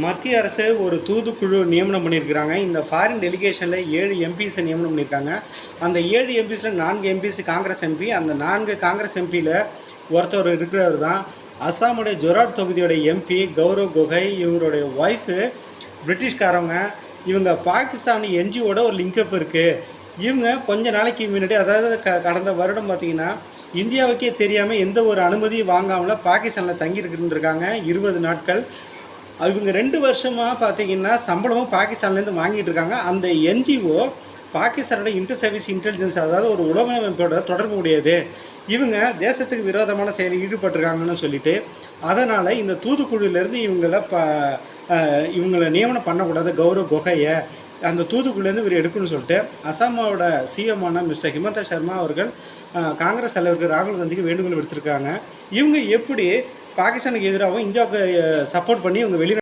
மத்திய அரசு ஒரு தூதுக்குழு நியமனம் பண்ணியிருக்கிறாங்க. இந்த ஃபாரின் டெலிகேஷனில் 7 எம்பிஸை நியமனம் பண்ணியிருக்காங்க. அந்த 7 எம்பிஸில் 4 எம்பிஸ் காங்கிரஸ் எம்பி. அந்த 4 காங்கிரஸ் எம்பியில் ஒருத்தர் இருக்கிறவர் தான் அஸ்ஸாமுடைய ஜொராட் தொகுதியோட எம்பி கௌரவ் கோகோய். இவங்களுடைய ஒய்ஃபு பிரிட்டிஷ்காரவங்க. இவங்க பாகிஸ்தான் என்ஜிஓட ஒரு லிங்கப் இருக்குது. இவங்க கொஞ்ச நாளைக்கு முன்னாடி, அதாவது கடந்த வருடம் பார்த்திங்கன்னா, இந்தியாவுக்கே தெரியாமல் எந்த ஒரு அனுமதியும் வாங்காமல் பாகிஸ்தானில் தங்கியிருந்துருக்காங்க 20 நாட்கள். இவங்க 2 வருஷமாக பார்த்திங்கன்னா சம்பளமும் பாகிஸ்தான்லேருந்து வாங்கிட்டு இருக்காங்க. அந்த என்ஜிஓ பாகிஸ்தானோட இன்டர் சர்வீஸ் இன்டெலிஜென்ஸ், அதாவது ஒரு உளவு அமைப்போட தொடர்பு உடையது. இவங்க தேசத்துக்கு விரோதமான செயலில் ஈடுபட்டிருக்காங்கன்னு சொல்லிட்டு, அதனால் இந்த தூதுக்குழுவிலேருந்து இவங்களை நியமனம் பண்ணக்கூடாது கௌரவ் கோகோயை. அந்த தூதுக்குழுலேருந்து இவர் எடுக்கணும்னு சொல்லிட்டு அசாமோட சிஎம்மான மிஸ்டர் ஹிமந்தா சர்மா அவர்கள் காங்கிரஸ் தலைவருக்கு ராகுல் காந்திக்கு வேண்டுகோள் விடுத்திருக்காங்க. இவங்க எப்படி பாகிஸ்தானுக்கு எதிராகவும் இந்தியாவுக்கு சப்போர்ட் பண்ணி இவங்க